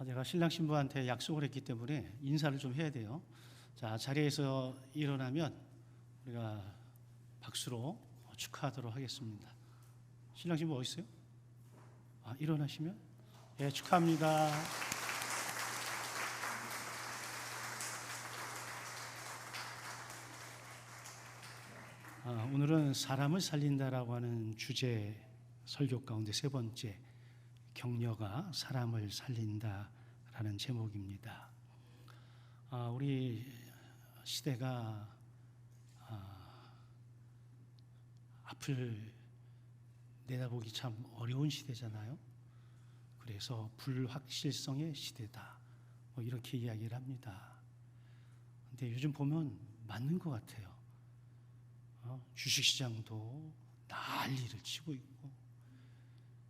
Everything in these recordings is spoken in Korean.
제가 신랑 신부한테 약속을 했기 때문에 인사를 좀 해야 돼요. 자, 자리에서 일어나면 우리가 박수로 축하하도록 하겠습니다. 신랑 신부 어디 있어요? 일어나시면 축하합니다. 오늘은 사람을 살린다라고 하는 주제 설교 가운데 세 번째, 격려가 사람을 살린다라는 제목입니다. 우리 시대가 앞을 내다보기 참 어려운 시대잖아요. 그래서 불확실성의 시대다, 이렇게 이야기를 합니다. 근데 요즘 보면 맞는 것 같아요. 주식시장도 난리를 치고 있고,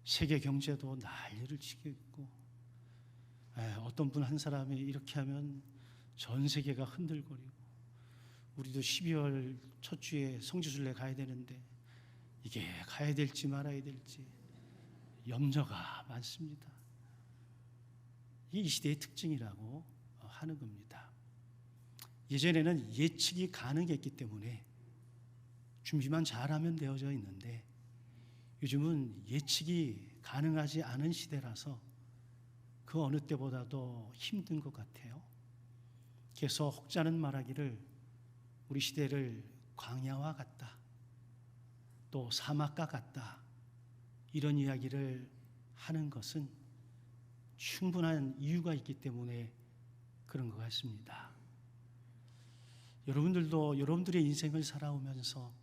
세계 경제도 난리를 치고 있고, 어떤 분 한 사람이 이렇게 하면 전 세계가 흔들거리고, 우리도 12월 첫 주에 성지순례 가야 되는데 이게 가야 될지 말아야 될지 염려가 많습니다. 이게 이 시대의 특징이라고 하는 겁니다. 예전에는 예측이 가능했기 때문에 준비만 잘하면 되어져 있는데, 요즘은 예측이 가능하지 않은 시대라서 그 어느 때보다도 힘든 것 같아요. 그래서 혹자는 말하기를 우리 시대를 광야와 같다, 또 사막과 같다, 이런 이야기를 하는 것은 충분한 이유가 있기 때문에 그런 것 같습니다. 여러분들도 여러분들의 인생을 살아오면서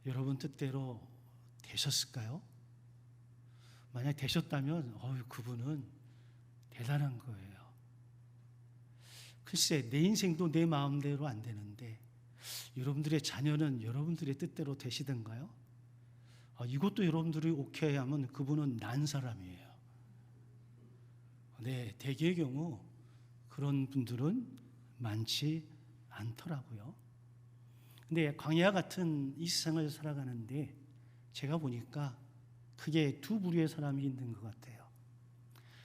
여러분 뜻대로 되셨을까요? 만약 되셨다면 그분은 대단한 거예요. 글쎄, 내 인생도 내 마음대로 안 되는데 여러분들의 자녀는 여러분들의 뜻대로 되시던가요? 이것도 여러분들이 오케이 하면 그분은 난 사람이에요. 네, 대개의 경우 그런 분들은 많지 않더라고요. 근데 광야 같은 이 세상을 살아가는데 제가 보니까 크게 두 부류의 사람이 있는 것 같아요.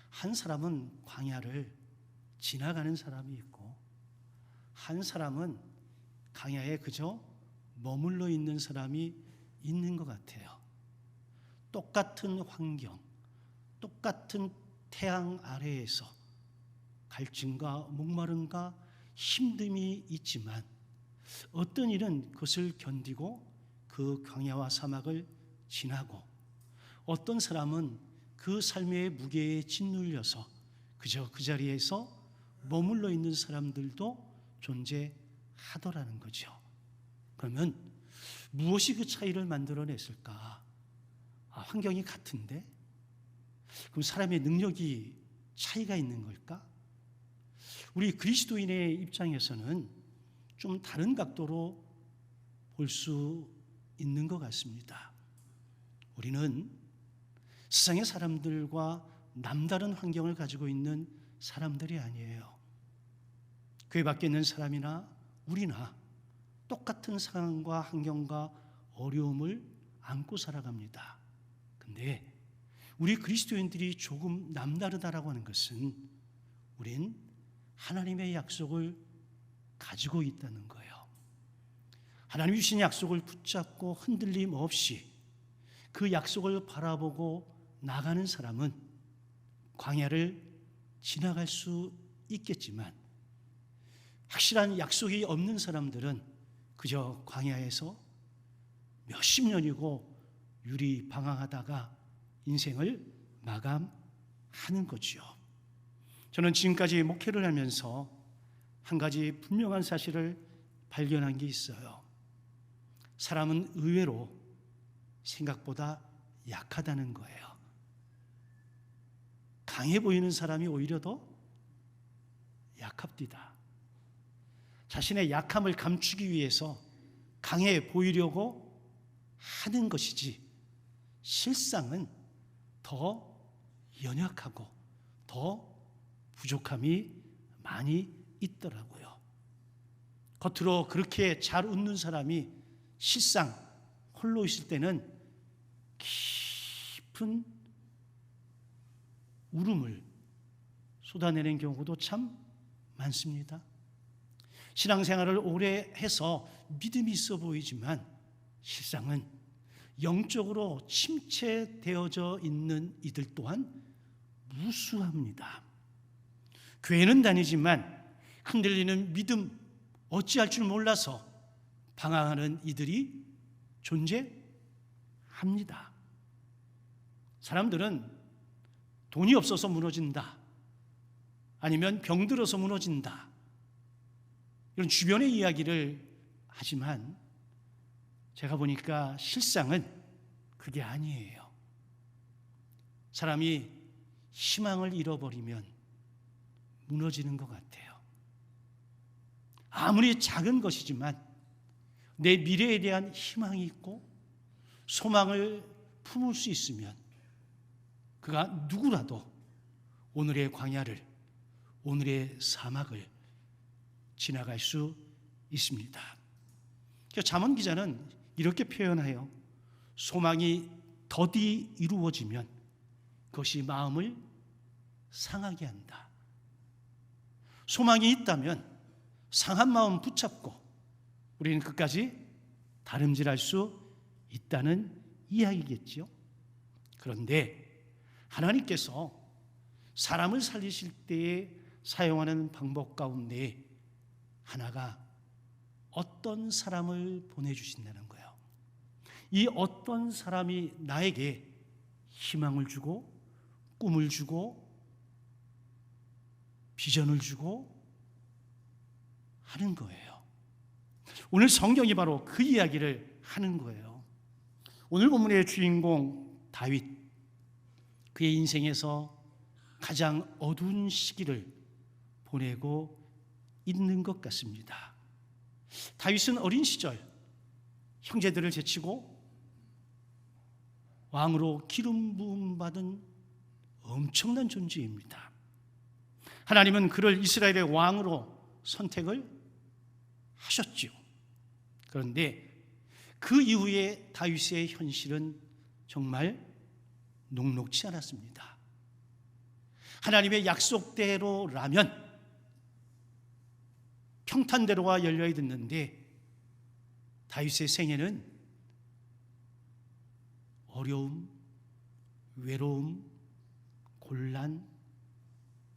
한 사람은 광야를 지나가는 사람이 있고, 한 사람은 광야에 그저 머물러 있는 사람이 있는 것 같아요. 똑같은 환경, 똑같은 태양 아래에서 갈증과 목마름과 힘듦이 있지만 어떤 이는 그것을 견디고 그 광야와 사막을 지나고, 어떤 사람은 그 삶의 무게에 짓눌려서 그저 그 자리에서 머물러 있는 사람들도 존재하더라는 거죠. 그러면 무엇이 그 차이를 만들어냈을까? 환경이 같은데 그럼 사람의 능력이 차이가 있는 걸까? 우리 그리스도인의 입장에서는 좀 다른 각도로 볼 수 있는 것 같습니다. 우리는 세상의 사람들과 남다른 환경을 가지고 있는 사람들이 아니에요. 교회 밖에 있는 사람이나 우리나 똑같은 상황과 환경과 어려움을 안고 살아갑니다. 근데 우리 그리스도인들이 조금 남다르다라고 하는 것은 우린 하나님의 약속을 가지고 있다는 거예요. 하나님이 주신 약속을 붙잡고 흔들림 없이 그 약속을 바라보고 나가는 사람은 광야를 지나갈 수 있겠지만, 확실한 약속이 없는 사람들은 그저 광야에서 몇십 년이고 유리방황하다가 인생을 마감하는 거죠. 저는 지금까지 목회를 하면서 한 가지 분명한 사실을 발견한 게 있어요. 사람은 의외로 생각보다 약하다는 거예요. 강해 보이는 사람이 오히려 더 약합니다. 자신의 약함을 감추기 위해서 강해 보이려고 하는 것이지, 실상은 더 연약하고 더 부족함이 많이 있더라고요. 겉으로 그렇게 잘 웃는 사람이 실상 홀로 있을 때는 깊은 울음을 쏟아내는 경우도 참 많습니다. 신앙생활을 오래 해서 믿음이 있어 보이지만 실상은 영적으로 침체되어져 있는 이들 또한 무수합니다. 교회는 다니지만 흔들리는 믿음 어찌할 줄 몰라서 방황하는 이들이 존재합니다. 사람들은 돈이 없어서 무너진다, 아니면 병들어서 무너진다, 이런 주변의 이야기를 하지만 제가 보니까 실상은 그게 아니에요. 사람이 희망을 잃어버리면 무너지는 것 같아요. 아무리 작은 것이지만 내 미래에 대한 희망이 있고 소망을 품을 수 있으면 그가 누구라도 오늘의 광야를, 오늘의 사막을 지나갈 수 있습니다. 잠언 기자는 이렇게 표현해요. 소망이 더디 이루어지면 그것이 마음을 상하게 한다. 소망이 있다면 상한 마음 붙잡고 우리는 끝까지 다름질할 수 있다는 이야기겠지요. 그런데 하나님께서 사람을 살리실 때에 사용하는 방법 가운데 하나가 어떤 사람을 보내주신다는 거예요. 이 어떤 사람이 나에게 희망을 주고 꿈을 주고 비전을 주고 하는 거예요. 오늘 성경이 바로 그 이야기를 하는 거예요. 오늘 본문의 주인공 다윗, 그의 인생에서 가장 어두운 시기를 보내고 있는 것 같습니다. 다윗은 어린 시절 형제들을 제치고 왕으로 기름 부음 받은 엄청난 존재입니다. 하나님은 그를 이스라엘의 왕으로 선택을 하셨죠. 그런데 그 이후에 다윗의 현실은 정말 녹록지 않았습니다. 하나님의 약속대로라면 평탄대로가 열려야 됐는데 다윗의 생애는 어려움, 외로움, 곤란,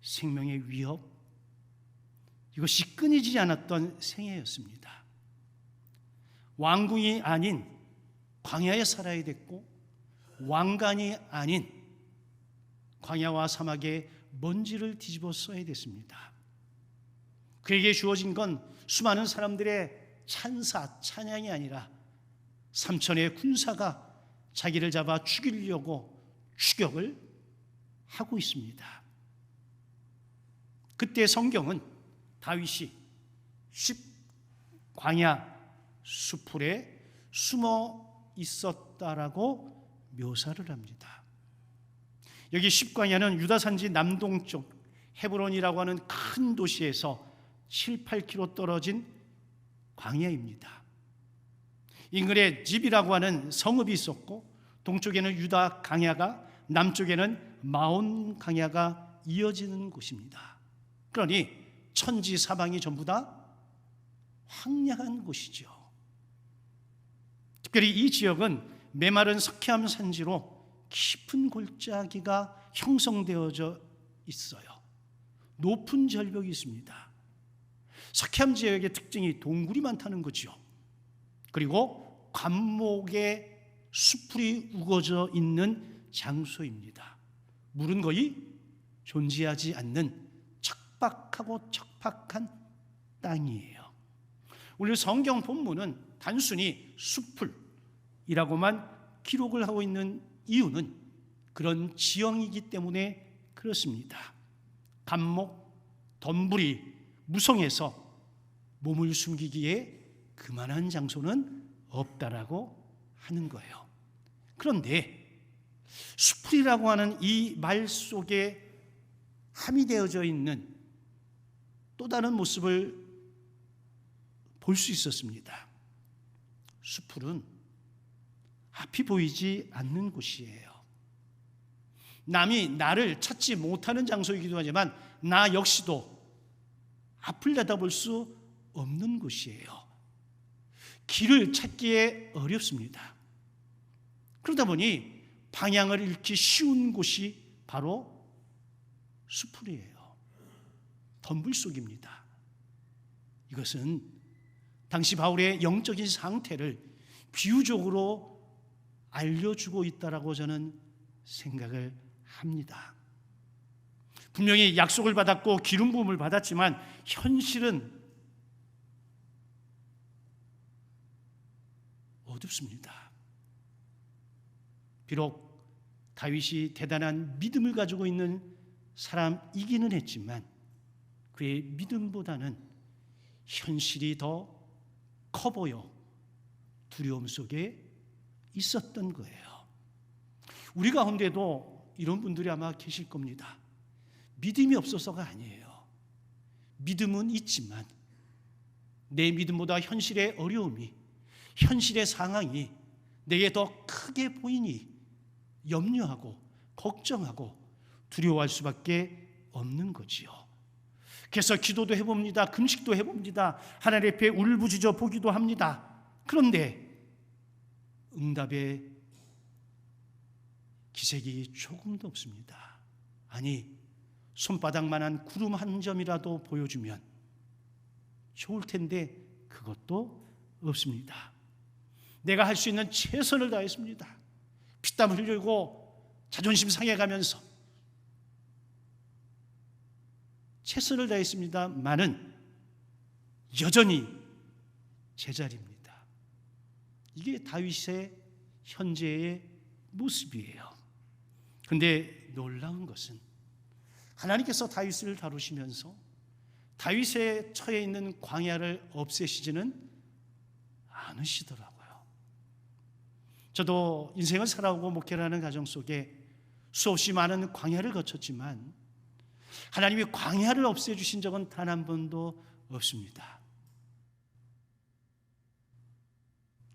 생명의 위협, 이것이 끊이지 않았던 생애였습니다. 왕궁이 아닌 광야에 살아야 됐고 왕관이 아닌 광야와 사막의 먼지를 뒤집어 써야 됐습니다. 그에게 주어진 건 수많은 사람들의 찬사, 찬양이 아니라 삼천의 군사가 자기를 잡아 죽이려고 추격을 하고 있습니다. 그때 성경은 다윗이 광야 수풀에 숨어 있었다라고 묘사를 합니다. 여기 십광야는 유다 산지 남동쪽 헤브론이라고 하는 큰 도시에서 7, 8km 떨어진 광야입니다. 인근에 집이라고 하는 성읍이 있었고 동쪽에는 유다 강야가, 남쪽에는 마온 강야가 이어지는 곳입니다. 그러니 천지 사방이 전부 다 황량한 곳이죠. 특별히 이 지역은 메마른 석회암 산지로 깊은 골짜기가 형성되어져 있어요. 높은 절벽이 있습니다. 석회암 지역의 특징이 동굴이 많다는 거죠. 그리고 관목에 수풀이 우거져 있는 장소입니다. 물은 거의 존재하지 않는 척박하고 척박한 땅이에요. 오늘 성경 본문은 단순히 수풀이라고만 기록을 하고 있는 이유는 그런 지형이기 때문에 그렇습니다. 감목, 덤불이 무성해서 몸을 숨기기에 그만한 장소는 없다라고 하는 거예요. 그런데 수풀이라고 하는 이 말 속에 함이 되어져 있는 또 다른 모습을 볼 수 있었습니다. 수풀은 앞이 보이지 않는 곳이에요. 남이 나를 찾지 못하는 장소이기도 하지만 나 역시도 앞을 내다볼 수 없는 곳이에요. 길을 찾기에 어렵습니다. 그러다 보니 방향을 잃기 쉬운 곳이 바로 수풀이에요. 덤불 속입니다. 이것은 당시 바울의 영적인 상태를 비유적으로 알려주고 있다라고 저는 생각을 합니다. 분명히 약속을 받았고 기름 부음을 받았지만 현실은 어둡습니다. 비록 다윗이 대단한 믿음을 가지고 있는 사람이기는 했지만 그의 믿음보다는 현실이 더 커 보여 두려움 속에 있었던 거예요. 우리 가운데도 이런 분들이 아마 계실 겁니다. 믿음이 없어서가 아니에요. 믿음은 있지만 내 믿음보다 현실의 어려움이, 현실의 상황이 내게 더 크게 보이니 염려하고 걱정하고 두려워할 수밖에 없는 거지요. 그래서 기도도 해봅니다. 금식도 해봅니다. 하나님 앞에 울부짖어 보기도 합니다. 그런데 응답의 기색이 조금도 없습니다. 아니, 손바닥만한 구름 한 점이라도 보여주면 좋을 텐데 그것도 없습니다. 내가 할 수 있는 최선을 다했습니다. 피땀 흘리고 자존심 상해가면서 최선을 다했습니다만은 여전히 제자리입니다. 이게 다윗의 현재의 모습이에요. 그런데 놀라운 것은 하나님께서 다윗을 다루시면서 다윗의 처해 있는 광야를 없애시지는 않으시더라고요. 저도 인생을 살아오고 목회라는 가정 속에 수없이 많은 광야를 거쳤지만 하나님이 광야를 없애주신 적은 단 한 번도 없습니다.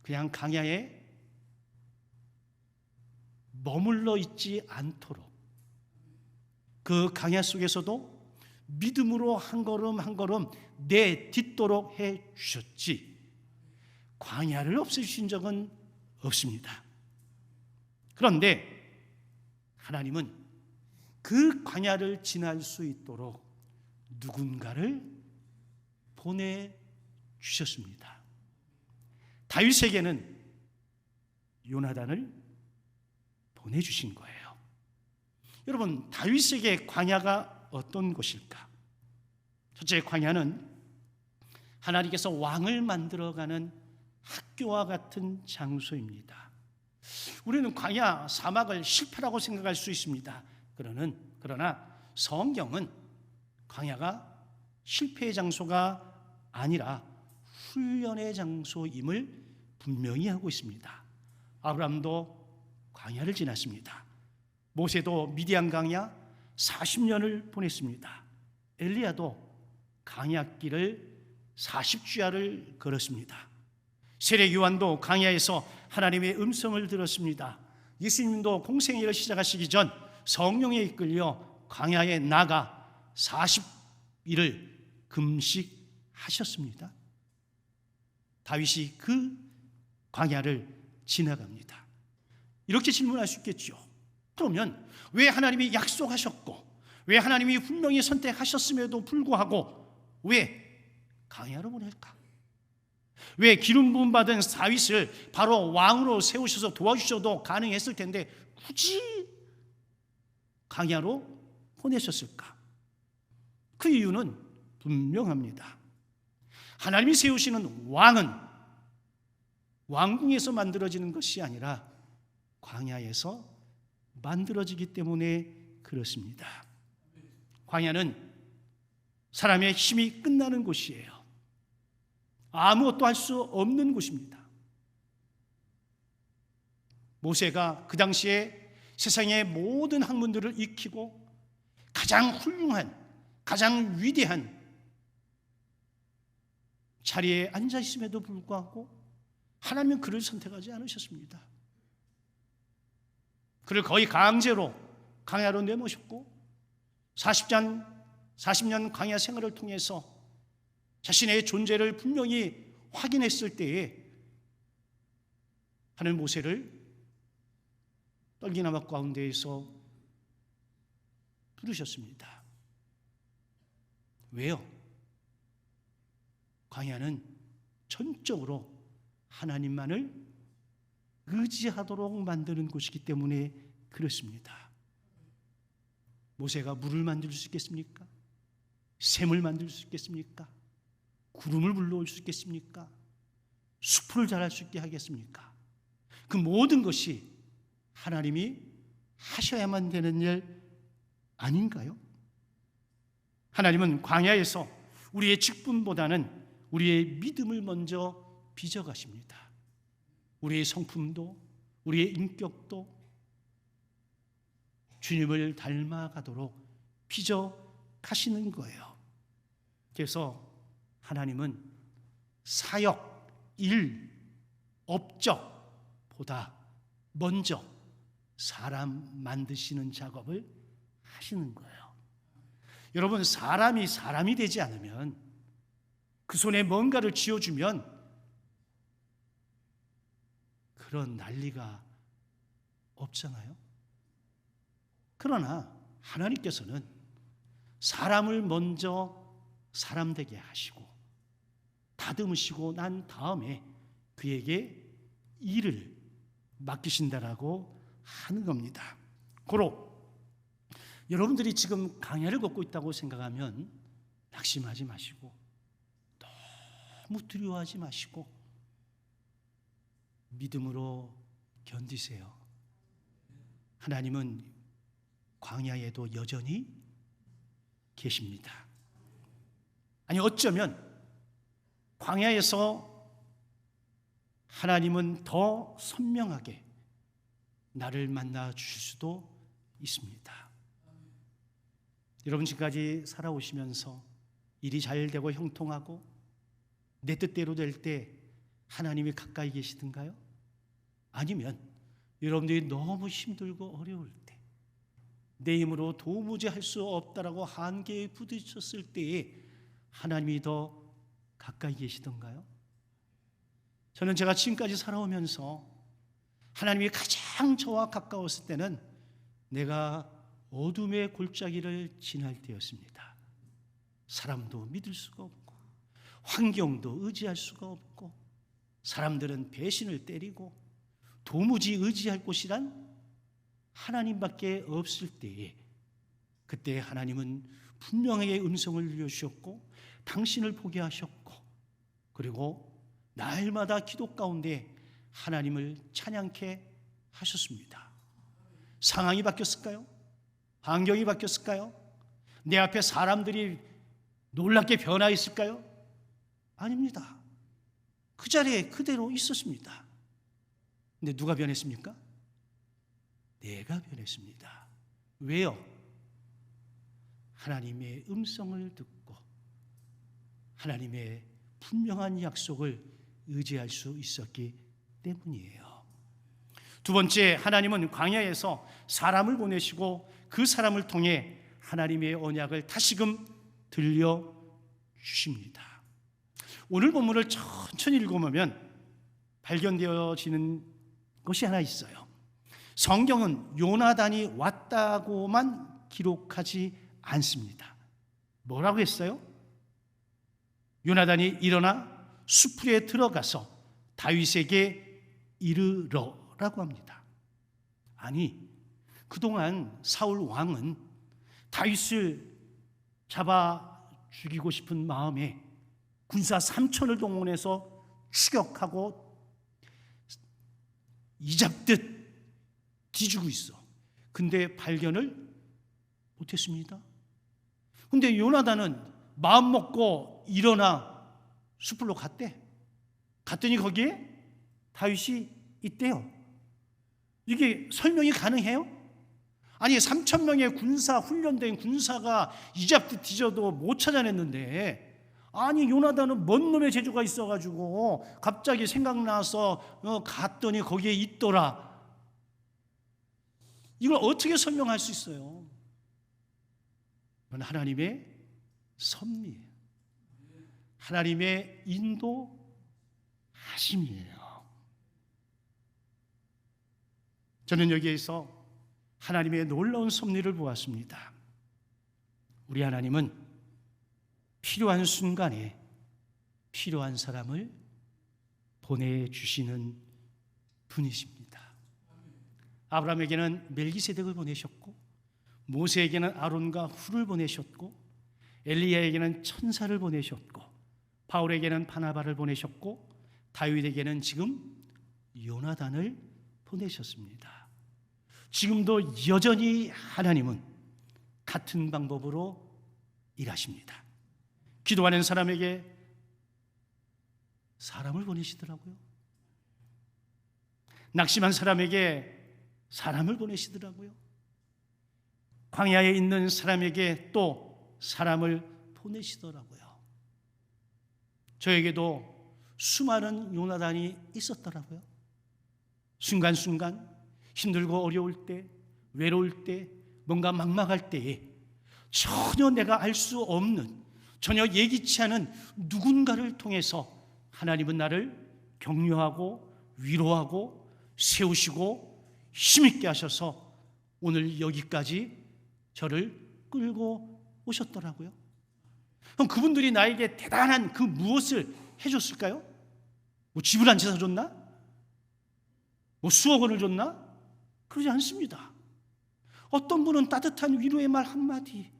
그냥 광야에 머물러 있지 않도록 그 광야 속에서도 믿음으로 한 걸음 한 걸음 내딛도록 해주셨지 광야를 없애주신 적은 없습니다. 그런데 하나님은 그 광야를 지날 수 있도록 누군가를 보내주셨습니다. 다윗에게는 요나단을 보내주신 거예요. 여러분, 다윗에게 광야가 어떤 곳일까? 첫째, 광야는 하나님께서 왕을 만들어가는 학교와 같은 장소입니다. 우리는 광야, 사막을 실패라고 생각할 수 있습니다. 그러나 성경은 광야가 실패의 장소가 아니라 훈련의 장소임을 분명히 하고 있습니다. 아브라함도 광야를 지났습니다. 모세도 미디안 광야 40년을 보냈습니다. 엘리야도 광야길을 40주야를 걸었습니다. 세례 요한도 광야에서 하나님의 음성을 들었습니다. 예수님도 공생애를 시작하시기 전 성령에 이끌려 광야에 나가 40일을 금식하셨습니다. 다윗이 그 광야를 지나갑니다. 이렇게 질문할 수 있겠죠. 그러면 왜 하나님이 약속하셨고 왜 하나님이 분명히 선택하셨음에도 불구하고 왜 광야로 보낼까? 왜 기름 부음 받은 다윗을 바로 왕으로 세우셔서 도와주셔도 가능했을 텐데 굳이 광야로 보내셨을까? 그 이유는 분명합니다. 하나님이 세우시는 왕은 왕궁에서 만들어지는 것이 아니라 광야에서 만들어지기 때문에 그렇습니다. 광야는 사람의 힘이 끝나는 곳이에요. 아무것도 할 수 없는 곳입니다. 모세가 그 당시에 세상의 모든 학문들을 익히고 가장 훌륭한, 가장 위대한 자리에 앉아 있음에도 불구하고 하나님은 그를 선택하지 않으셨습니다. 그를 거의 강제로 광야로 내모셨고 40년 광야 생활을 통해서 자신의 존재를 분명히 확인했을 때에 하늘 모세를 떨기나무 가운데에서 부르셨습니다. 왜요? 광야는 전적으로 하나님만을 의지하도록 만드는 곳이기 때문에 그렇습니다. 모세가 물을 만들 수 있겠습니까? 샘을 만들 수 있겠습니까? 구름을 불러올 수 있겠습니까? 숲을 자랄 수 있게 하겠습니까? 그 모든 것이 하나님이 하셔야만 되는 일 아닌가요? 하나님은 광야에서 우리의 직분보다는 우리의 믿음을 먼저 빚어가십니다. 우리의 성품도 우리의 인격도 주님을 닮아가도록 빚어가시는 거예요. 그래서 하나님은 사역, 일, 업적보다 먼저 사람 만드시는 작업을 하시는 거예요. 여러분, 사람이 되지 않으면, 그 손에 뭔가를 쥐어주면 그런 난리가 없잖아요. 그러나 하나님께서는 사람을 먼저 사람 되게 하시고 다듬으시고 난 다음에 그에게 일을 맡기신다라고 하는 겁니다. 고로 여러분들이 지금 광야를 걷고 있다고 생각하면 낙심하지 마시고 너무 두려워하지 마시고 믿음으로 견디세요. 하나님은 광야에도 여전히 계십니다. 아니, 어쩌면 광야에서 하나님은 더 선명하게 나를 만나 주실 수도 있습니다. 여러분, 지금까지 살아오시면서 일이 잘 되고 형통하고 내 뜻대로 될 때 하나님이 가까이 계시던가요? 아니면 여러분들이 너무 힘들고 어려울 때, 내 힘으로 도무지 할 수 없다라고 한계에 부딪혔을 때에 하나님이 더 가까이 계시던가요? 저는 제가 지금까지 살아오면서 하나님이 가장 저와 가까웠을 때는 내가 어둠의 골짜기를 지날 때였습니다. 사람도 믿을 수가 없고 환경도 의지할 수가 없고 사람들은 배신을 때리고 도무지 의지할 곳이란 하나님밖에 없을 때에, 그때 하나님은 분명하게 음성을 들려주셨고 당신을 보게 하셨고, 그리고 날마다 기도 가운데 하나님을 찬양케 하셨습니다. 상황이 바뀌었을까요? 환경이 바뀌었을까요? 내 앞에 사람들이 놀랍게 변화했을까요? 아닙니다. 그 자리에 그대로 있었습니다. 근데 누가 변했습니까? 내가 변했습니다. 왜요? 하나님의 음성을 듣고 하나님의 분명한 약속을 의지할 수 있었기 때문이에요. 두 번째, 하나님은 광야에서 사람을 보내시고 그 사람을 통해 하나님의 언약을 다시금 들려주십니다. 오늘 본문을 천천히 읽어보면 발견되어지는 것이 하나 있어요. 성경은 요나단이 왔다고만 기록하지 않습니다. 뭐라고 했어요? 요나단이 일어나 수풀에 들어가서 다윗에게 이르러라고 합니다. 아니, 그동안 사울 왕은 다윗을 잡아 죽이고 싶은 마음에 군사 3천을 동원해서 추격하고 이잡듯 뒤지고 있어. 근데 발견을 못했습니다. 근데 요나단은 마음 먹고 일어나 숲으로 갔대. 갔더니 거기에 다윗이 있대요. 이게 설명이 가능해요? 아니, 3천 명의 군사, 훈련된 군사가 이잡듯 뒤져도 못 찾아냈는데, 아니 요나단은 뭔 놈의 재주가 있어가지고 갑자기 생각나서 갔더니 거기에 있더라. 이걸 어떻게 설명할 수 있어요? 이건 하나님의 섭리예요. 하나님의 인도하심이에요. 저는 여기에서 하나님의 놀라운 섭리를 보았습니다. 우리 하나님은 필요한 순간에 필요한 사람을 보내주시는 분이십니다. 아브라함에게는 멜기세덱을 보내셨고, 모세에게는 아론과 훌을 보내셨고, 엘리야에게는 천사를 보내셨고, 바울에게는 바나바를 보내셨고, 다윗에게는 지금 요나단을 보내셨습니다. 지금도 여전히 하나님은 같은 방법으로 일하십니다. 기도하는 사람에게 사람을 보내시더라고요. 낙심한 사람에게 사람을 보내시더라고요. 광야에 있는 사람에게 또 사람을 보내시더라고요. 저에게도 수많은 요나단이 있었더라고요. 순간순간 힘들고 어려울 때, 외로울 때, 뭔가 막막할 때에 전혀 내가 알 수 없는, 전혀 예기치 않은 누군가를 통해서 하나님은 나를 격려하고 위로하고 세우시고 힘있게 하셔서 오늘 여기까지 저를 끌고 오셨더라고요. 그럼 그분들이 나에게 대단한 그 무엇을 해줬을까요? 뭐 집을 한 채 사줬나? 뭐 수억 원을 줬나? 그러지 않습니다. 어떤 분은 따뜻한 위로의 말 한마디,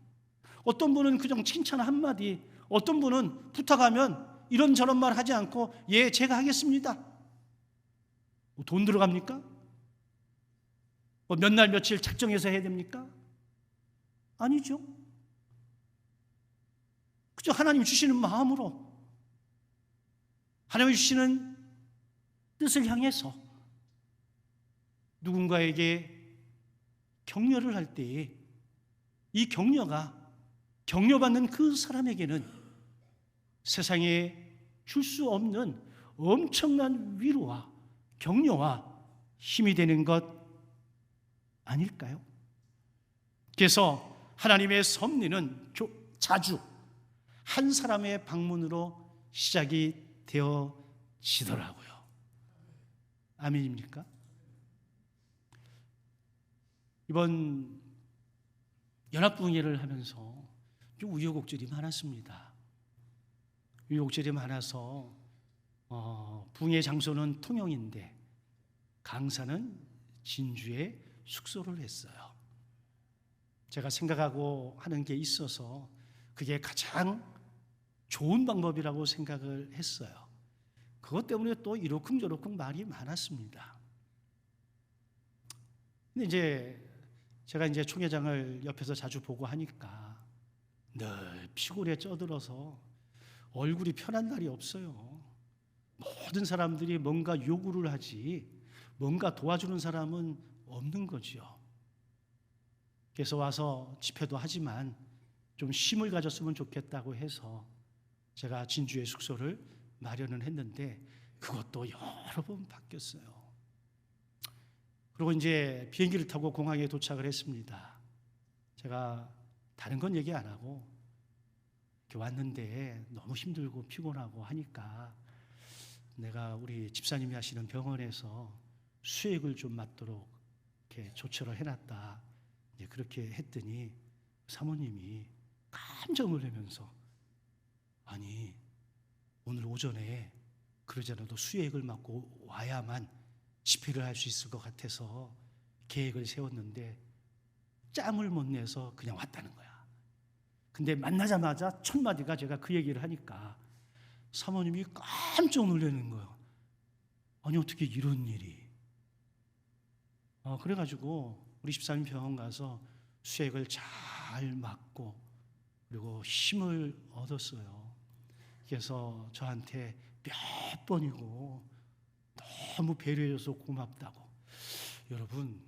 어떤 분은 그냥 칭찬 한마디, 어떤 분은 부탁하면 이런저런 말 하지 않고 예, 제가 하겠습니다. 뭐 돈 들어갑니까? 뭐 몇 날 며칠 작정해서 해야 됩니까? 아니죠. 그저 하나님 주시는 마음으로, 하나님 주시는 뜻을 향해서 누군가에게 격려를 할 때에 이 격려가 격려받는 그 사람에게는 세상에 줄 수 없는 엄청난 위로와 격려와 힘이 되는 것 아닐까요? 그래서 하나님의 섭리는 자주 한 사람의 방문으로 시작이 되어지더라고요. 아멘입니까? 이번 연합부흥회를 하면서 좀 우여곡절이 많았습니다. 우여곡절이 많아서 부흥회 장소는 통영인데 강사는 진주에 숙소를 했어요. 제가 생각하고 하는 게 있어서 그게 가장 좋은 방법이라고 생각을 했어요. 그것 때문에 또 이러쿵저러쿵 말이 많았습니다. 근데 제가 총회장을 옆에서 자주 보고 하니까 늘 피골에 쪄들어서 얼굴이 편한 날이 없어요. 모든 사람들이 뭔가 요구를 하지 뭔가 도와주는 사람은 없는 거죠. 그래서 와서 집회도 하지만 좀 쉼을 가졌으면 좋겠다고 해서 제가 진주에 숙소를 마련을 했는데 그것도 여러 번 바뀌었어요. 그리고 이제 비행기를 타고 공항에 도착을 했습니다. 제가 다른 건 얘기 안 하고 이렇게 왔는데 너무 힘들고 피곤하고 하니까 내가 우리 집사님이 하시는 병원에서 수액을 좀 맞도록 이렇게 조처를 해놨다. 이제 그렇게 했더니 사모님이 깜짝 놀라면서 아니 오늘 오전에 그러지 않아도 수액을 맞고 와야만 집회를 할 수 있을 것 같아서 계획을 세웠는데 짬을 못 내서 그냥 왔다는 거야. 근데 만나자마자 첫 마디가 제가 그 얘기를 하니까 사모님이 깜짝 놀라는 거예요. 아니 어떻게 이런 일이. 그래가지고 우리 집사님 병원 가서 수액을 잘 맞고 그리고 힘을 얻었어요. 그래서 저한테 몇 번이고 너무 배려해줘서 고맙다고. 여러분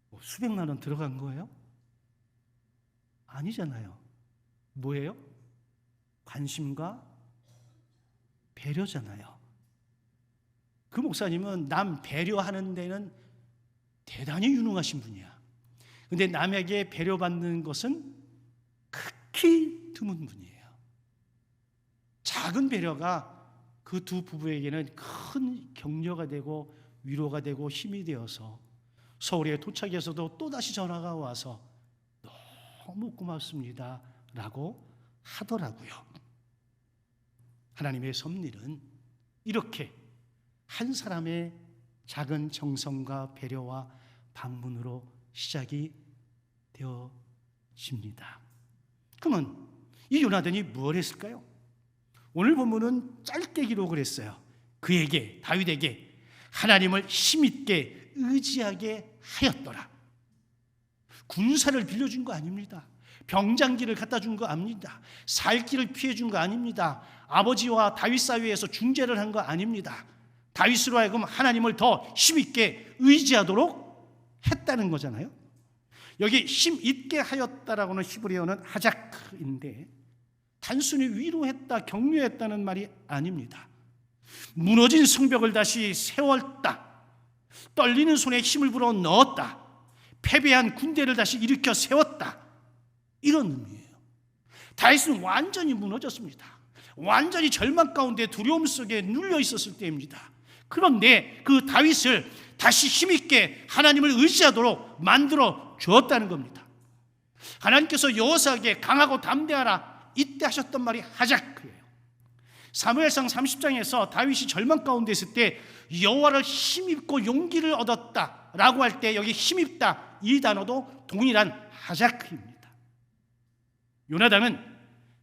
뭐 수백만 원 들어간 거예요? 아니잖아요. 뭐예요? 관심과 배려잖아요. 그 목사님은 남 배려하는 데는 대단히 유능하신 분이야. 그런데 남에게 배려받는 것은 극히 드문 분이에요. 작은 배려가 그 두 부부에게는 큰 격려가 되고 위로가 되고 힘이 되어서 서울에 도착해서도 또다시 전화가 와서 너무 고맙습니다 라고 하더라고요. 하나님의 섭리는 이렇게 한 사람의 작은 정성과 배려와 방문으로 시작이 되어집니다. 그러면 이 요나단이 뭘 했을까요? 오늘 본문은 짧게 기록을 했어요. 그에게, 다윗에게 하나님을 힘있게 의지하게 하였더라. 군사를 빌려준 거 아닙니다. 병장기를 갖다 준 거 아닙니다. 살 길을 피해 준 거 아닙니다. 아버지와 다윗 사이에서 중재를 한 거 아닙니다. 다윗으로 하여금 하나님을 더 힘있게 의지하도록 했다는 거잖아요. 여기 힘있게 하였다라고는 히브리어는 하자크인데 단순히 위로했다, 격려했다는 말이 아닙니다. 무너진 성벽을 다시 세웠다, 떨리는 손에 힘을 불어 넣었다, 패배한 군대를 다시 일으켜 세웠다, 이런 의미예요. 다윗은 완전히 무너졌습니다. 완전히 절망 가운데 두려움 속에 눌려 있었을 때입니다. 그런데 그 다윗을 다시 힘있게 하나님을 의지하도록 만들어 주었다는 겁니다. 하나님께서 여호사에게 강하고 담대하라 이때 하셨던 말이 하자크예요. 사무엘상 30장에서 다윗이 절망 가운데 있을 때 여호와를 힘입고 용기를 얻었다라고 할 때 여기 힘입다 이 단어도 동일한 하자크입니다. 요나단은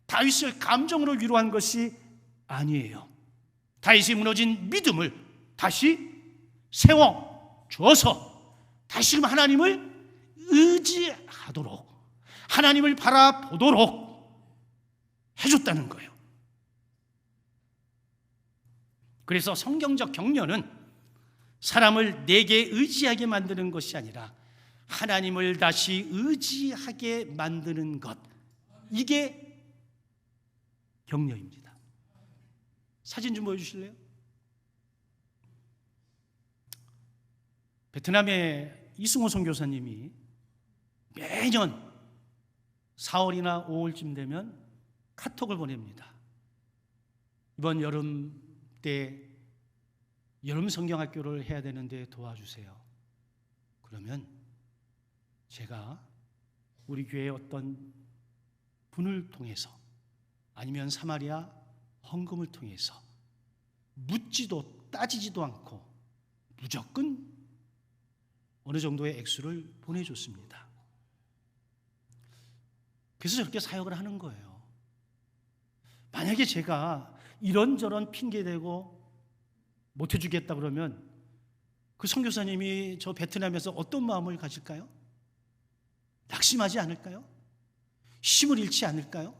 다윗을 감정으로 위로한 것이 아니에요. 다윗이 무너진 믿음을 다시 세워 주어서 다시금 하나님을 의지하도록, 하나님을 바라보도록 해줬다는 거예요. 그래서 성경적 격려는 사람을 내게 의지하게 만드는 것이 아니라 하나님을 다시 의지하게 만드는 것, 이게 격려입니다. 사진 좀 보여주실래요? 베트남의 이승호 선교사님이 매년 4월이나 5월쯤 되면 카톡을 보냅니다. 이번 여름 때 여름 성경학교를 해야 되는데 도와주세요. 그러면 제가 우리 교회 어떤 분을 통해서 아니면 사마리아 헌금을 통해서 묻지도 따지지도 않고 무조건 어느 정도의 액수를 보내줬습니다. 그래서 저렇게 사역을 하는 거예요. 만약에 제가 이런저런 핑계대고 못해주겠다 그러면 그 선교사님이 저 베트남에서 어떤 마음을 가질까요? 낙심하지 않을까요? 힘을 잃지 않을까요?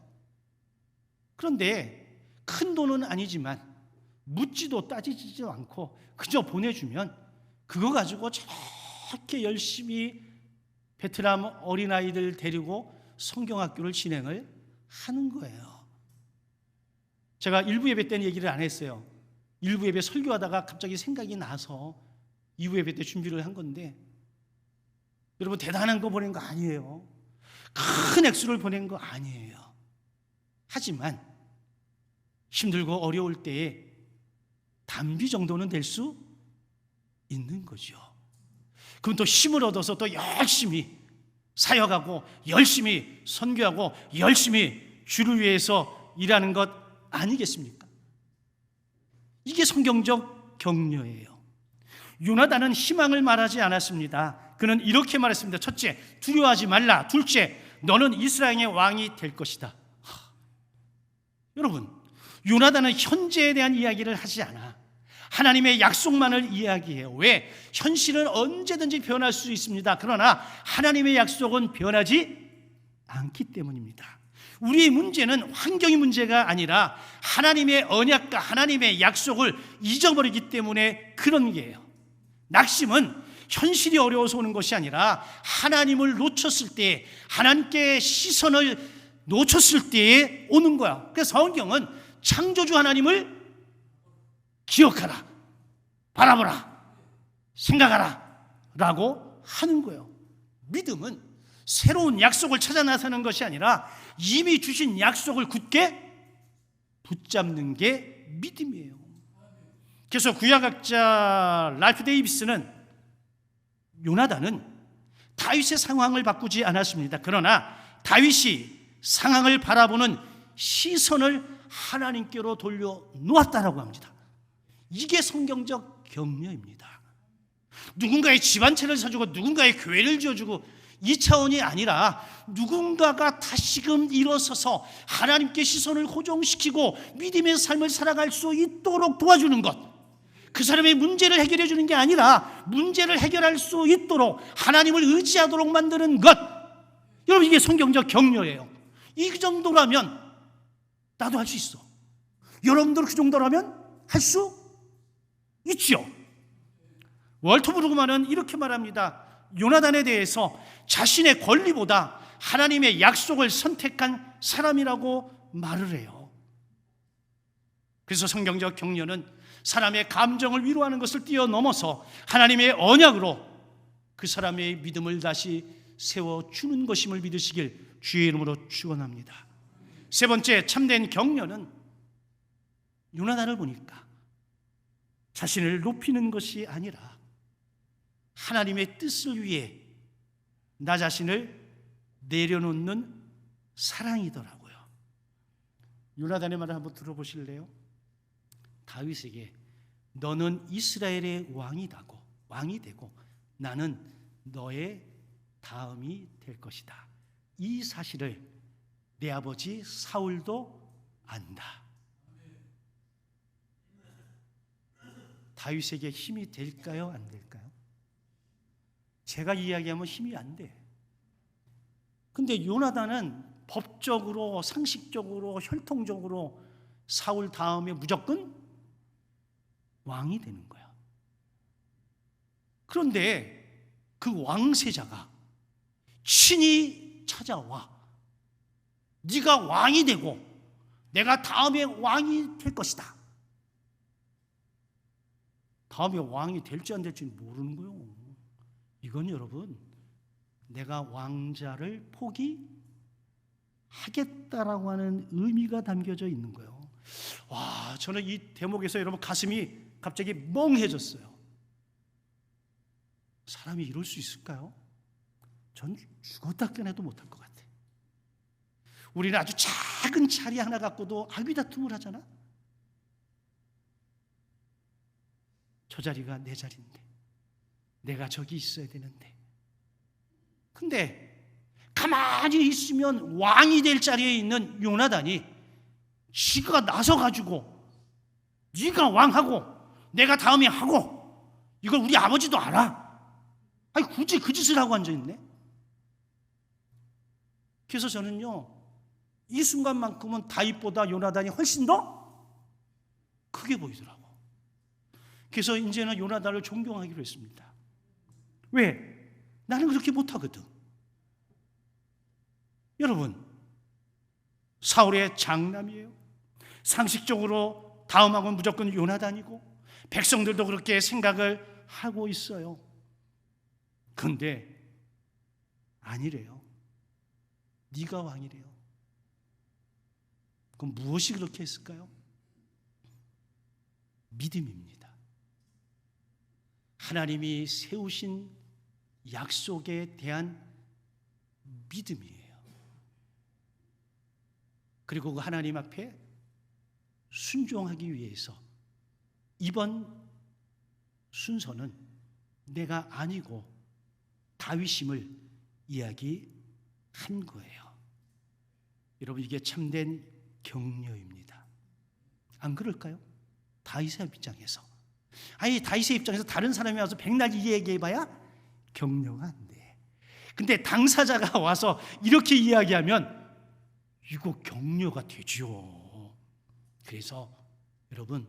그런데 큰 돈은 아니지만 묻지도 따지지도 않고 그저 보내주면 그거 가지고 저렇게 열심히 베트남 어린아이들 데리고 성경학교를 진행을 하는 거예요. 제가 일부 예배 때는 얘기를 안 했어요. 일부 예배 설교하다가 갑자기 생각이 나서 2부 예배 때 준비를 한 건데, 여러분 대단한 거 보낸 거 아니에요. 큰 액수를 보낸 거 아니에요. 하지만 힘들고 어려울 때에 단비 정도는 될 수 있는 거죠. 그럼 또 힘을 얻어서 또 열심히 사역하고 열심히 선교하고 열심히 주를 위해서 일하는 것 아니겠습니까? 이게 성경적 격려예요. 요나단은 희망을 말하지 않았습니다. 그는 이렇게 말했습니다. 첫째, 두려워하지 말라. 둘째, 너는 이스라엘의 왕이 될 것이다. 여러분, 요나단은 현재에 대한 이야기를 하지 않아 하나님의 약속만을 이야기해요. 왜? 현실은 언제든지 변할 수 있습니다. 그러나 하나님의 약속은 변하지 않기 때문입니다. 우리의 문제는 환경의 문제가 아니라 하나님의 언약과 하나님의 약속을 잊어버리기 때문에 그런 게예요. 낙심은 현실이 어려워서 오는 것이 아니라 하나님을 놓쳤을 때, 하나님께 시선을 놓쳤을 때에 오는 거야. 그래서 성경은 창조주 하나님을 기억하라, 바라보라, 생각하라 라고 하는 거예요. 믿음은 새로운 약속을 찾아 나서는 것이 아니라 이미 주신 약속을 굳게 붙잡는 게 믿음이에요. 그래서 구약학자 랄프 데이비스는 요나단은 다윗의 상황을 바꾸지 않았습니다. 그러나 다윗이 상황을 바라보는 시선을 하나님께로 돌려놓았다라고 합니다. 이게 성경적 격려입니다. 누군가의 집안채를 사주고 누군가의 교회를 지어주고 이 차원이 아니라 누군가가 다시금 일어서서 하나님께 시선을 고정시키고 믿음의 삶을 살아갈 수 있도록 도와주는 것, 그 사람의 문제를 해결해 주는 게 아니라 문제를 해결할 수 있도록 하나님을 의지하도록 만드는 것, 여러분 이게 성경적 격려예요. 이 정도라면 나도 할 수 있어. 여러분들 그 정도라면 할 수 있죠. 월터 브루그만은 이렇게 말합니다. 요나단에 대해서 자신의 권리보다 하나님의 약속을 선택한 사람이라고 말을 해요. 그래서 성경적 격려는 사람의 감정을 위로하는 것을 뛰어넘어서 하나님의 언약으로 그 사람의 믿음을 다시 세워주는 것임을 믿으시길 주의 이름으로 축원합니다. 세 번째 참된 격려는 요나단을 보니까 자신을 높이는 것이 아니라 하나님의 뜻을 위해 나 자신을 내려놓는 사랑이더라고요. 요나단의 말을 한번 들어보실래요? 다윗에게 너는 이스라엘의 왕이 되고 나는 너의 다음이 될 것이다. 이 사실을 내 아버지 사울도 안다. 다윗에게 힘이 될까요? 안 될까요? 제가 이야기하면 힘이 안 돼. 근데 요나단은 법적으로, 상식적으로, 혈통적으로 사울 다음에 무조건 왕이 되는 거야. 그런데 그 왕세자가 친히 찾아와 네가 왕이 되고 내가 다음에 왕이 될 것이다. 다음에 왕이 될지 안 될지 모르는 거예요. 이건 여러분 내가 왕자를 포기하겠다라고 하는 의미가 담겨져 있는 거예요. 와, 저는 이 대목에서 여러분 가슴이 갑자기 멍해졌어요. 사람이 이럴 수 있을까요? 전 죽었다 깨어나도 못할 것 같아요. 우리는 아주 작은 자리 하나 갖고도 아귀다툼을 하잖아. 저 자리가 내 자리인데 내가 저기 있어야 되는데. 근데 가만히 있으면 왕이 될 자리에 있는 요나단이 지가 나서가지고 네가 왕하고 내가 다음에 하고 이걸 우리 아버지도 알아. 아니 굳이 그 짓을 하고 앉아있네. 그래서 저는요 이 순간만큼은 다윗보다 요나단이 훨씬 더 크게 보이더라고. 그래서 이제는 요나단을 존경하기로 했습니다. 왜? 나는 그렇게 못하거든. 여러분 사울의 장남이에요. 상식적으로 다음하고는 무조건 요나단이고 백성들도 그렇게 생각을 하고 있어요. 그런데 아니래요. 네가 왕이래요. 그럼 무엇이 그렇게 했을까요? 믿음입니다. 하나님이 세우신 약속에 대한 믿음이에요. 그리고 그 하나님 앞에 순종하기 위해서 이번 순서는 내가 아니고 다윗임을 이야기한 거예요. 여러분 이게 참된 격려입니다. 안 그럴까요? 다윗의 입장에서. 아니 다윗의 입장에서 다른 사람이 와서 백날 얘기해봐야 격려가 안 돼. 근데 당사자가 와서 이렇게 이야기하면 이거 격려가 되죠. 그래서 여러분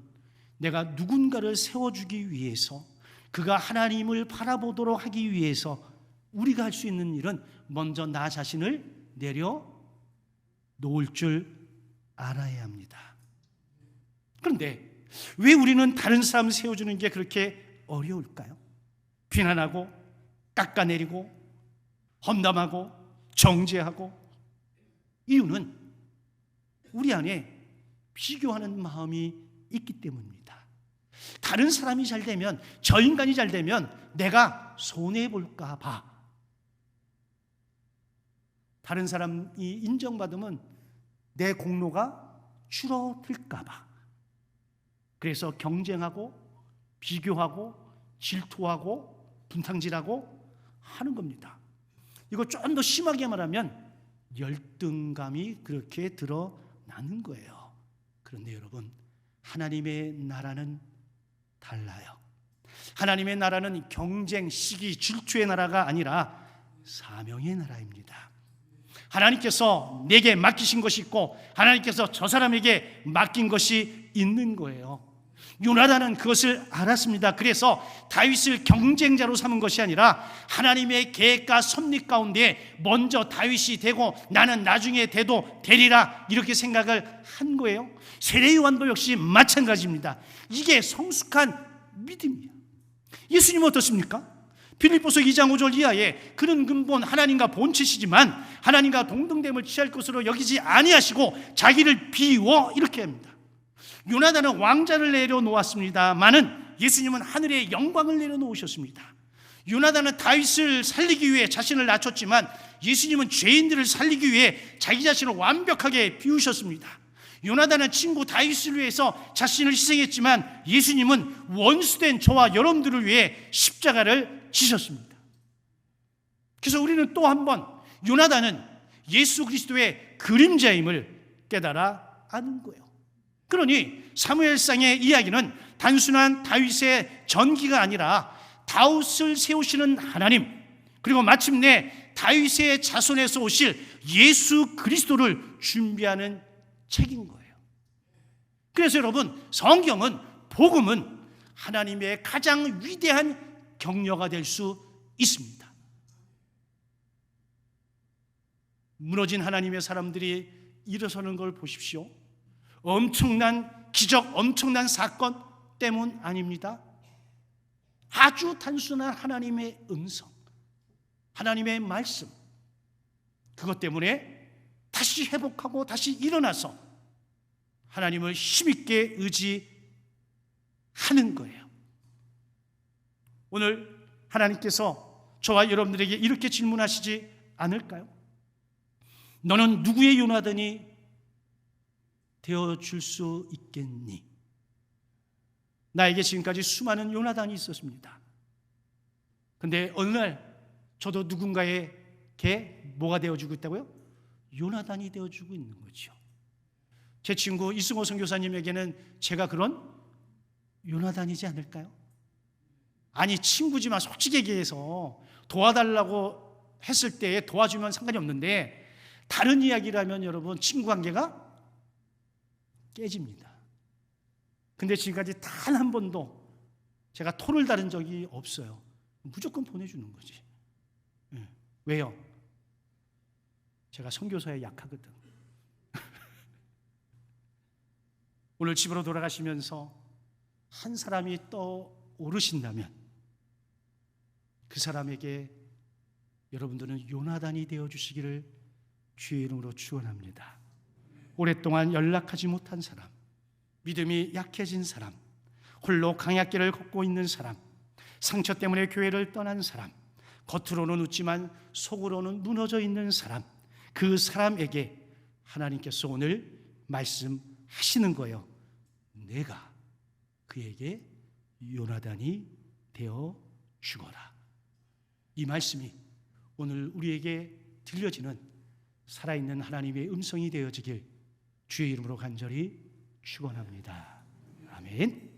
내가 누군가를 세워주기 위해서 그가 하나님을 바라보도록 하기 위해서 우리가 할 수 있는 일은 먼저 나 자신을 내려놓을 줄 알아야 합니다. 그런데 왜 우리는 다른 사람 세워주는 게 그렇게 어려울까요? 비난하고 깎아내리고 험담하고 정죄하고, 이유는 우리 안에 비교하는 마음이 있기 때문입니다. 다른 사람이 잘 되면, 저 인간이 잘 되면 내가 손해볼까 봐, 다른 사람이 인정받으면 내 공로가 줄어들까 봐, 그래서 경쟁하고 비교하고 질투하고 분탕질하고 하는 겁니다. 이거 좀 더 심하게 말하면 열등감이 그렇게 드러나는 거예요. 그런데 여러분, 하나님의 나라는 달라요. 하나님의 나라는 경쟁, 시기, 질투의 나라가 아니라 사명의 나라입니다. 하나님께서 내게 맡기신 것이 있고 하나님께서 저 사람에게 맡긴 것이 있는 거예요. 요나단은 그것을 알았습니다. 그래서 다윗을 경쟁자로 삼은 것이 아니라 하나님의 계획과 섭리 가운데 먼저 다윗이 되고 나는 나중에 돼도 되리라, 이렇게 생각을 한 거예요. 세례 요한도 역시 마찬가지입니다. 이게 성숙한 믿음이에요. 예수님은 어떻습니까? 빌립보서 2장 5절 이하에 그는 근본 하나님과 본체시지만 하나님과 동등됨을 취할 것으로 여기지 아니하시고 자기를 비워, 이렇게 합니다. 요나단은 왕자를 내려놓았습니다마는 예수님은 하늘의 영광을 내려놓으셨습니다. 요나단은 다윗을 살리기 위해 자신을 낮췄지만 예수님은 죄인들을 살리기 위해 자기 자신을 완벽하게 비우셨습니다. 요나단은 친구 다윗을 위해서 자신을 희생했지만 예수님은 원수된 저와 여러분들을 위해 십자가를 지셨습니다. 그래서 우리는 또 한 번 요나단은 예수 그리스도의 그림자임을 깨달아 아는 거예요. 그러니 사무엘상의 이야기는 단순한 다윗의 전기가 아니라 다윗을 세우시는 하나님, 그리고 마침내 다윗의 자손에서 오실 예수 그리스도를 준비하는 책인 거예요. 그래서 여러분, 성경은, 복음은 하나님의 가장 위대한 격려가 될 수 있습니다. 무너진 하나님의 사람들이 일어서는 걸 보십시오. 엄청난 기적, 엄청난 사건 때문 아닙니다. 아주 단순한 하나님의 음성, 하나님의 말씀, 그것 때문에 다시 회복하고 다시 일어나서 하나님을 힘있게 의지하는 거예요. 오늘 하나님께서 저와 여러분들에게 이렇게 질문하시지 않을까요? 너는 누구의 요나단이 되어줄 수 있겠니? 나에게 지금까지 수많은 요나단이 있었습니다. 근데 어느 날 저도 누군가에게 뭐가 되어주고 있다고요? 요나단이 되어주고 있는 거죠. 제 친구 이승호 선교사님에게는 제가 그런 요나단이지 않을까요? 아니, 친구지만 솔직히 얘기해서 도와달라고 했을 때 도와주면 상관이 없는데 다른 이야기라면 여러분, 친구 관계가 깨집니다. 근데 지금까지 단 한 번도 제가 토를 다른 적이 없어요. 무조건 보내주는 거지. 왜요? 제가 선교사에 약하거든. 오늘 집으로 돌아가시면서 한 사람이 떠오르신다면 그 사람에게 여러분들은 요나단이 되어주시기를 주의 이름으로 축원합니다. 오랫동안 연락하지 못한 사람, 믿음이 약해진 사람, 홀로 강약길을 걷고 있는 사람, 상처 때문에 교회를 떠난 사람, 겉으로는 웃지만 속으로는 무너져 있는 사람, 그 사람에게 하나님께서 오늘 말씀하시는 거예요. 내가 그에게 요나단이 되어 주거라. 이 말씀이 오늘 우리에게 들려지는 살아있는 하나님의 음성이 되어지길 주의 이름으로 간절히 축원합니다. 아멘.